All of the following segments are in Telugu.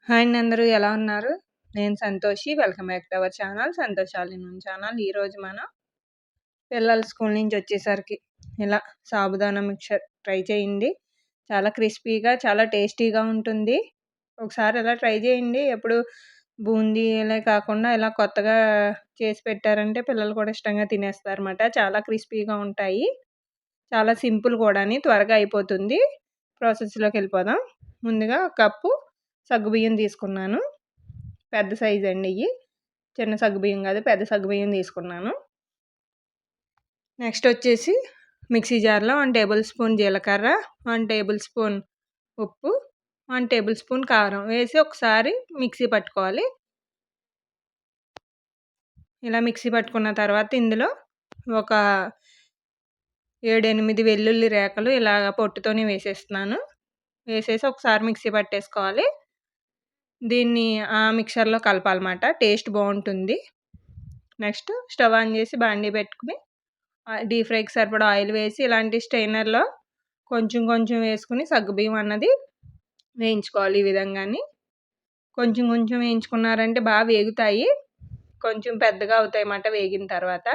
హాయ్ అండి, అందరూ ఎలా ఉన్నారు? నేను Santoshi. Welcome back to our channel Santosh all in one channel. ఈరోజు మనం పిల్లలు స్కూల్ నుంచి వచ్చేసరికి ఇలా సాబుదానా మిక్చర్ ట్రై చేయండి. చాలా క్రిస్పీగా, చాలా టేస్టీగా ఉంటుంది. ఒకసారి ఇలా ట్రై చేయండి. ఎప్పుడు బూందీ ఇలా కాకుండా ఇలా కొత్తగా చేసి పెట్టారంటే పిల్లలు కూడా ఇష్టంగా తినేస్తారన్నమాట. చాలా క్రిస్పీగా ఉంటాయి. చాలా సింపుల్ కూడాని, త్వరగా అయిపోతుంది. ప్రాసెస్లోకి వెళ్ళిపోదాం. ముందుగా ఒక కప్పు సగ్గుబియ్యం తీసుకున్నాను. పెద్ద సైజ్ అండి ఇవి. చిన్న సగ్గుబియ్యం కాదు, పెద్ద సగ్గుబియ్యం తీసుకున్నాను. నెక్స్ట్ వచ్చేసి మిక్సీ జార్లో 1 టేబుల్ స్పూన్ జీలకర్ర, 1 టేబుల్ స్పూన్ ఉప్పు, 1 టేబుల్ స్పూన్ కారం వేసి ఒకసారి మిక్సీ పట్టుకోవాలి. ఇలా మిక్సీ పట్టుకున్న తర్వాత ఇందులో ఒక 7-8 వెల్లుల్లి రేఖలు ఇలాగ పొట్టుతోనే వేసేస్తున్నాను. వేసేసి ఒకసారి మిక్సీ పట్టేసుకోవాలి. దీన్ని ఆ మిక్చర్లో కలపాలన్నమాట. టేస్ట్ బాగుంటుంది. నెక్స్ట్ స్టవ్ ఆన్ చేసి బాండీ పెట్టుకుని డీప్ ఫ్రైకి సరిపడా ఆయిల్ వేసి ఇలాంటి స్ట్రైనర్లో కొంచెం కొంచెం వేసుకుని సగ్గుబియ్యం అన్నది వేయించుకోవాలి. ఈ విధంగాని కొంచెం కొంచెం వేయించుకున్నారంటే బాగా వేగుతాయి. కొంచెం పెద్దగా అవుతాయి అన్నమాట వేగిన తర్వాత.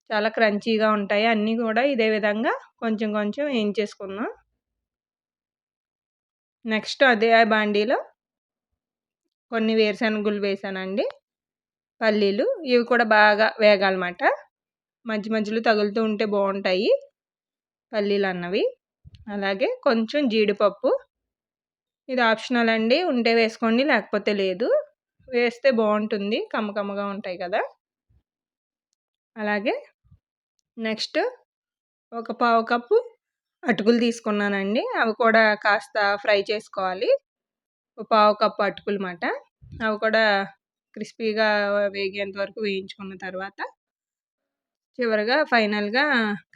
చాలా క్రంచీగా ఉంటాయి. అన్నీ కూడా ఇదే విధంగా కొంచెం కొంచెం వేయించేసుకుందాం. నెక్స్ట్ అదే బాండీలో కొన్ని వేరుశనగుళ్ళు వేసానండి, పల్లీలు. ఇవి కూడా బాగా వేగాలన్నమాట. మధ్య మధ్యలో తగులుతూ ఉంటే బాగుంటాయి పల్లీలు అన్నవి. అలాగే కొంచెం జీడిపప్పు. ఇది ఆప్షనల్ అండి, ఉంటే వేసుకోండి లేకపోతే లేదు. వేస్తే బాగుంటుంది, కమ్మకమ్మగా ఉంటాయి కదా. అలాగే నెక్స్ట్ ఒక పావు కప్పు అటుకులు తీసుకున్నానండి. అవి కూడా కాస్త ఫ్రై చేసుకోవాలి. ఒక పావు కప్పు అటుకులు మాట. అవి కూడా క్రిస్పీగా వేగేంత వరకు వేయించుకున్న తర్వాత చివరిగా ఫైనల్గా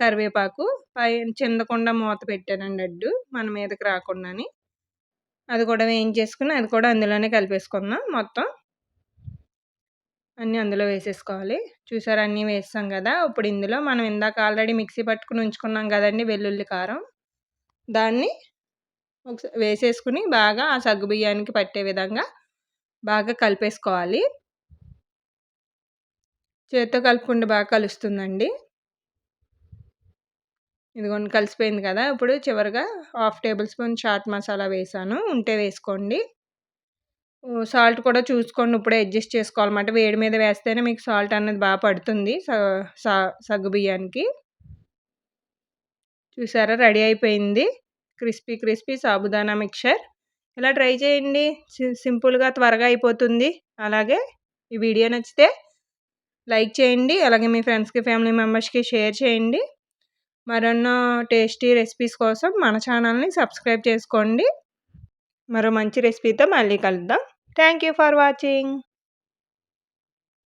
కరివేపాకు చిందకుండా మూత పెట్టానండి అడ్డు మన మీదకి రాకుండాని. అది కూడా వేయించేసుకుని అది కూడా అందులోనే కలిపేసుకుందాం. మొత్తం అన్నీ అందులో వేసేసుకోవాలి. చూసారా, అన్నీ వేస్తాం కదా. ఇప్పుడు ఇందులో మనం ఇందాక ఆల్రెడీ మిక్సీ పట్టుకుని ఉంచుకున్నాం కదండి వెల్లుల్లి కారం, దాన్ని ఒకసారి వేసేసుకుని బాగా ఆ సగ్గుబియ్యానికి పట్టే విధంగా బాగా కలిపేసుకోవాలి. చేత్తో కలుపుకుంటే బాగా కలుస్తుందండి. ఇదిగోండి కలిసిపోయింది కదా. ఇప్పుడు చివరిగా 1/2 టేబుల్ స్పూన్ చాట్ మసాలా వేసాను, ఉంటే వేసుకోండి. సాల్ట్ కూడా చూసుకోండి, ఇప్పుడే అడ్జస్ట్ చేసుకోవాలన్నమాట. వేడి మీద వేస్తేనే మీకు సాల్ట్ అన్నది బాగా పడుతుంది సగ్గుబియ్యానికి. చూసారా, రెడీ అయిపోయింది క్రిస్పీ క్రిస్పీ సాబుదానా మిక్చర్. ఇలా ట్రై చేయండి. సింపుల్గా త్వరగా అయిపోతుంది. అలాగే ఈ వీడియో నచ్చితే లైక్ చేయండి. అలాగే మీ ఫ్రెండ్స్కి, ఫ్యామిలీ మెంబర్స్కి షేర్ చేయండి. మరెన్నో టేస్టీ రెసిపీస్ కోసం మన ఛానల్ని సబ్స్క్రైబ్ చేసుకోండి. మరో మంచి రెసిపీతో మళ్ళీ కలుద్దాం. Thank you for watching.